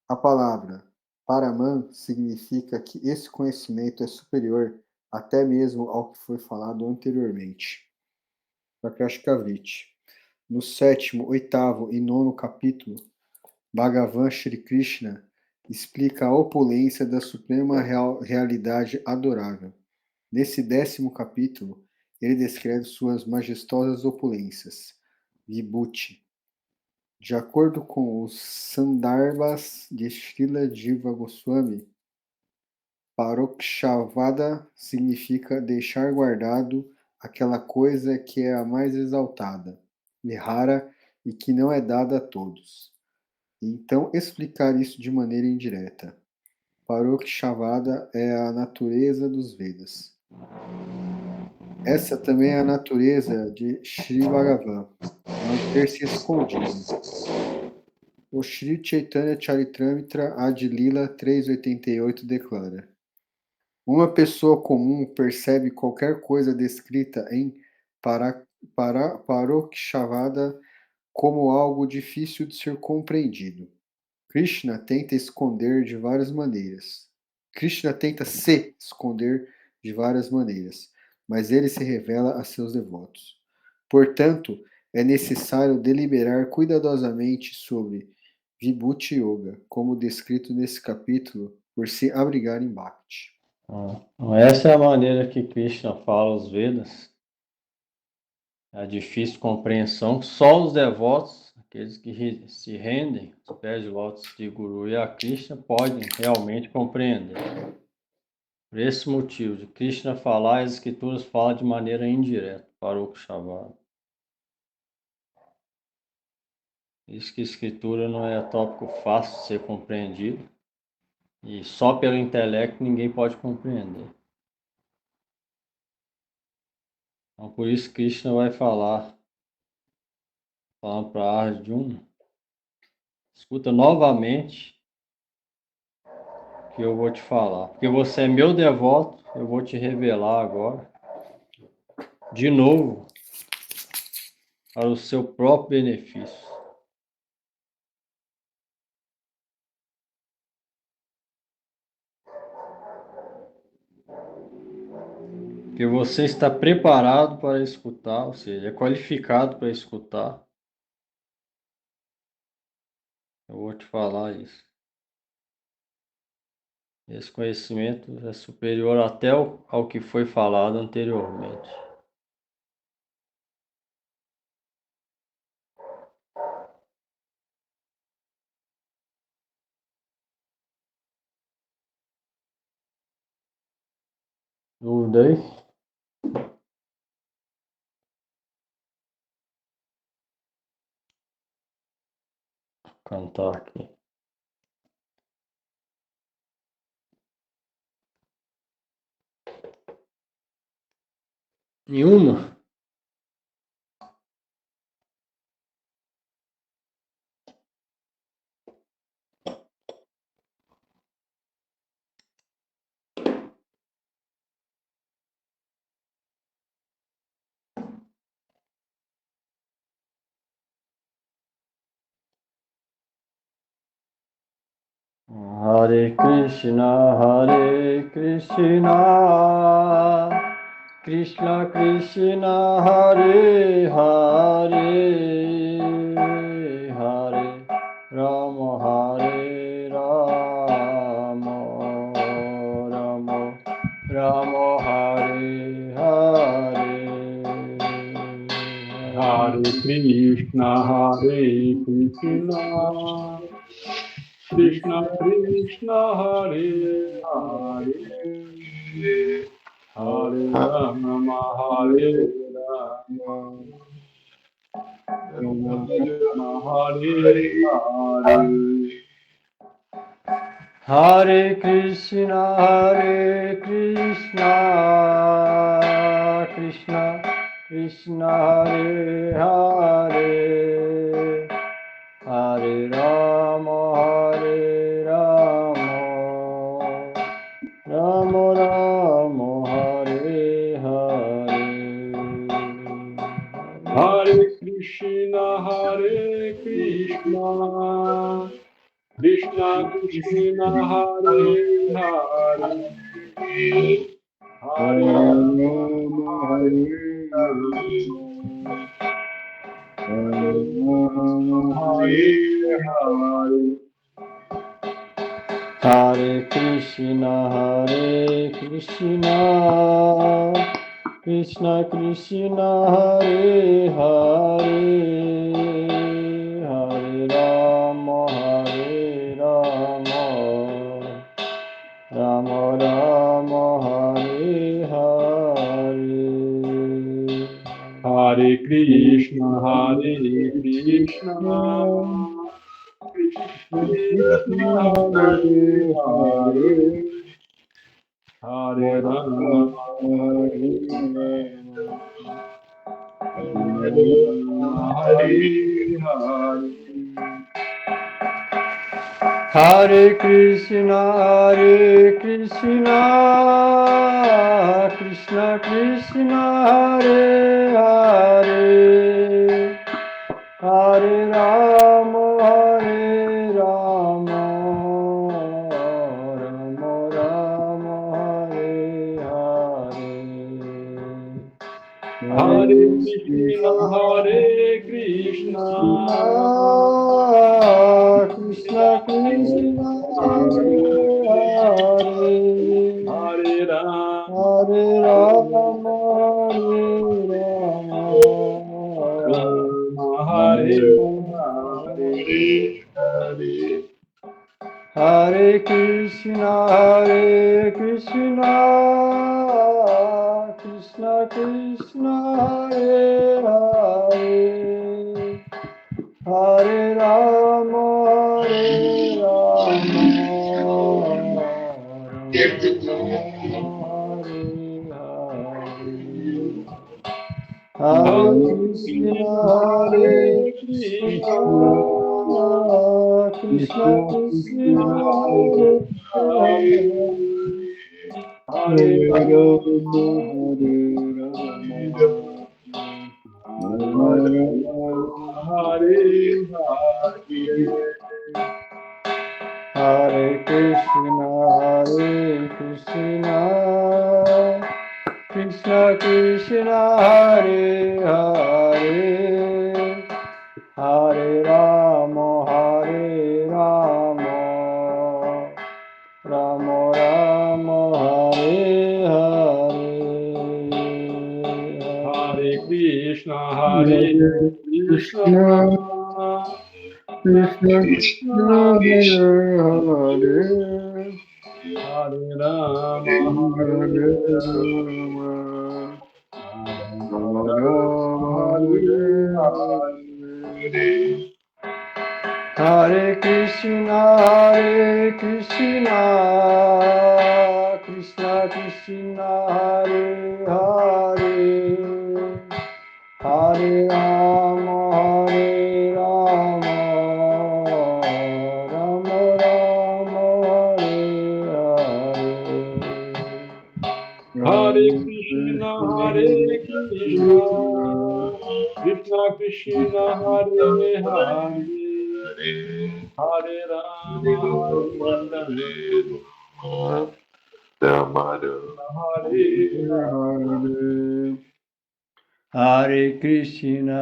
A palavra Paraman significa que esse conhecimento é superior até mesmo ao que foi falado anteriormente. Prakashkavrit. No 7º, 8º e 9º capítulo, Bhagavan Shri Krishna explica a opulência da suprema realidade adorável. Nesse 10º capítulo, ele descreve suas majestosas opulências, Vibhuti. De acordo com os Sandarbhas de Srila Jiva Goswami, Parokshavada significa deixar guardado aquela coisa que é a mais exaltada, rara e que não é dada a todos. E então explicar isso de maneira indireta. Parokshavada é a natureza dos Vedas. Essa também é a natureza de Sri Bhagavan, manter-se escondido. O Sri Chaitanya Charitamrita Adilila 388 declara: uma pessoa comum percebe qualquer coisa descrita em Parokshavada como algo difícil de ser compreendido. Krishna tenta esconder de várias maneiras. Krishna tenta se esconder de várias maneiras, mas ele se revela a seus devotos. Portanto, é necessário deliberar cuidadosamente sobre Vibhuti Yoga, como descrito nesse capítulo, por se abrigar em Bhakti. Essa é a maneira que Krishna fala os Vedas. A difícil compreensão que só os devotos, aqueles que se rendem aos pés de lótus de Guru e a Krishna, podem realmente compreender. Por esse motivo, de Krishna falar, as escrituras falam de maneira indireta, para o Kshavada. Isso que a escritura não é tópico fácil de ser compreendido. E só pelo intelecto ninguém pode compreender. Então, por isso Krishna vai falando para Arjuna, escuta novamente que eu vou te falar. Porque você é meu devoto, eu vou te revelar agora, de novo, para o seu próprio benefício. Porque você está preparado para escutar, ou seja, é qualificado para escutar. Eu vou te falar isso. Esse conhecimento é superior até ao que foi falado anteriormente. Dúvida aí? cantar aqui. Nenhuma? Hare Krishna, Krishna Krishna, Hare Hare, Hare Rama, Hare Rama, Rama Rama, Hare Hare. Hare Krishna, Krishna Krishna, Hare Hare, Hare Rama, Hare Rama, Rama Hare Hare. Hare Krishna, Krishna Krishna, Hare Hare, Hare Rama, Rama Rama, Hare Hare. Hare Krishna, Krishna Krishna, Hare Hare, Hare Rama, Hare Hare. Hare Krishna, Krishna Krishna, Hare Hare, Hare Rama, Rama Rama, Hare Hare. Hare Krishna, Krishna Krishna, Hare Hare, Hare Rama, Hare Hare. Hare Krishna, Krishna Krishna, Hare Hare, Hare Rama, Rama Rama, Hare Hare. Hare Krishna, Krishna Krishna Krishna, Hare Hare, Hare Rama, Hare Rama, Hare Hare Krishna, Krishna Krishna, Hare Hare, Hare Rama, Hare Krishna, Krishna Krishna, Hare Hare, Hare Hare Krishna, Krishna Krishna, Hare Hare, Hare Rama, Rama Rama, Hare Hare. Hare Krishna, Krishna Krishna, Hare Hare, Hare Rama, Hare Rama, Rama Rama, Hare Hare. Hare Krishna, Krishna Krishna, Hare Hare, Hare Rama, Rama Rama, Hare Hare. Hare Krishna, Krishna Krishna, Hare Hare, Hare Rama, Hare Rama. Hare Krishna,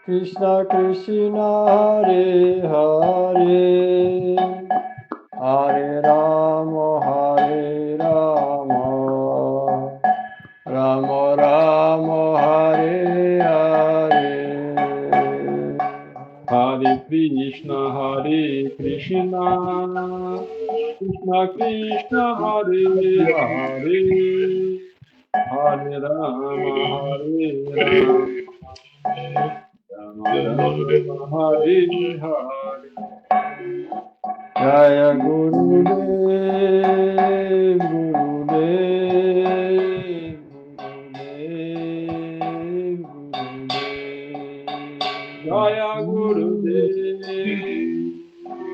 Krishna Krishna, Hare Hare, Hare Rama, Rama Rama, Hare Hare. Hare Krishna, Krishna Krishna, Hare Hare, Hare Rama, Rama Rama, Hare Hare. Jaya Gurudev,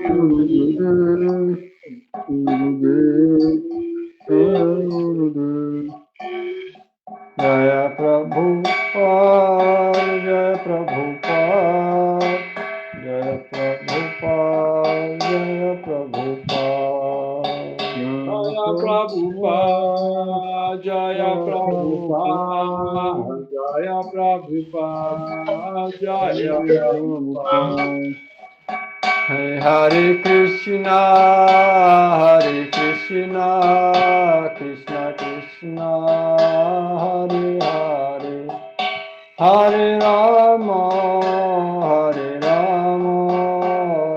Gurudev, Gurudev, Gurudev. Jaya Gurudev, Jaya Prabhupada, Jaya Prabhupada, Jaya Prabhupada, Jaya Prabhupada. Jaya Prabhupada, Jaya Prabhupada, Jaya Prabhupada, Jaya Prabhupada. Hare Krishna, Krishna Krishna, Hare Hare, Hare Rama,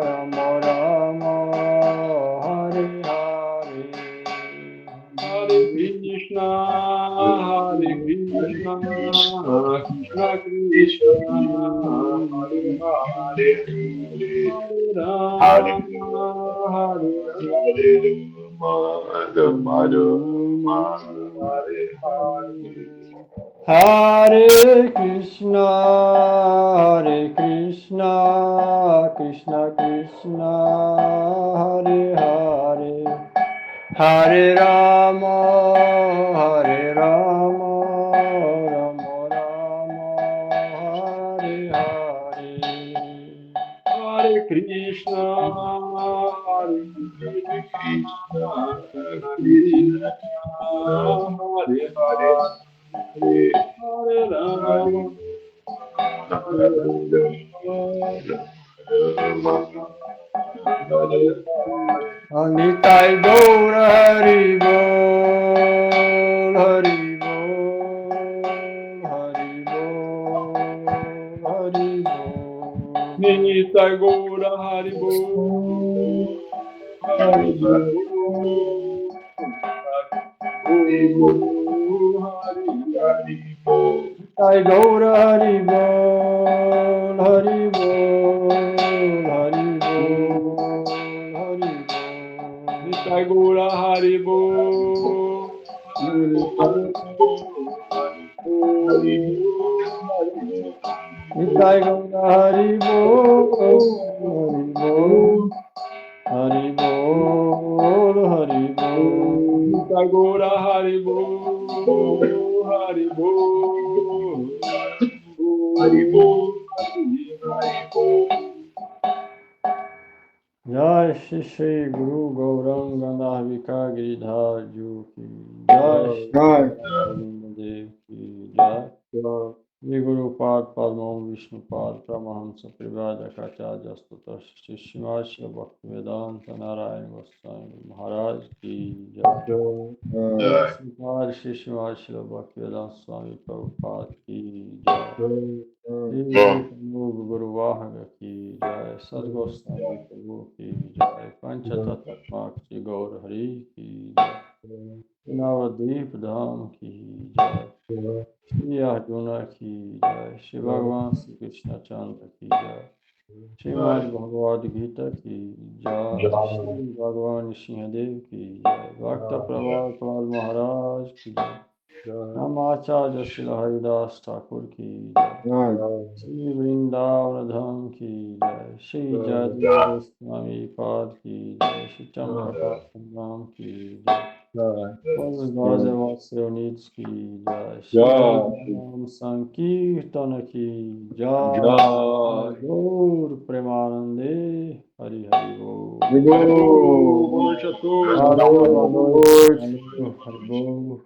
Rama Rama, Hare Hare. Hare Krishna, Krishna Krishna, Hare Hare, Hare Rama, Hare Hare Krishna, Krishna Krishna, Hare Hare, Hare Rama, Rama Rama, Hare Hare. Hare Krishna, Krishna, Hare Hare, Hare Rama, Nitai Gaur Hari Bol, Hari Bol, Hari Bol, Hari Bol. Nitai Gaura Hari Bol, Hari Bol, Hari Bol, Nitai Gaur Hari Bol, Hari Bol, Hari Bol, Hari Bol. Nitai Gaura Hari Bol, Nitai Gaur Hari Bol, Hari Bol, Hari Bol. Nitai Gaura Hari Bol, Hari Bol, Hari Bol, Hari Bol. Jai Shri Shri Guru Gauranga Nahvika Giridhar Ju Ki Jai Shri Govinda Dev Ki Jai Shri Guru Pad Padmam Vishnu Pad Paramahamsa Privadakacharya Stuta Shri Srimad Shri Bhaktivedanta Narayana Goswami Maharaj Ki Jai Shri Srimad Shri Bhaktivedanta Swami Prabhupada Ki Jai Shri Guru Vahanga Ki Jai जय सदगोस्वामी प्रभु की जय पंचतत्व श्री गौर हरि की जय नवद्वीप धाम की जय श्री अर्जुन की जय श्री भगवान श्री कृष्ण चंद्र की जय श्रीमद् भगवद गीता की जय श्री भगवान सिंहदेव की जय भक्त प्रभात पाल महाराज की जय आचार्य श्री हरिदास ठाकुर की जय श्री वृंदावन धाम की जय श्री जयदेव गोस्वामी पाद की जय श्री चंद्रप्रकाश संग्राम की जय वासुदेव की जय श्री संकीर्तन की जय गौर प्रेमानंदे हरि हरि बोल Boa noite a todos. Hari बोल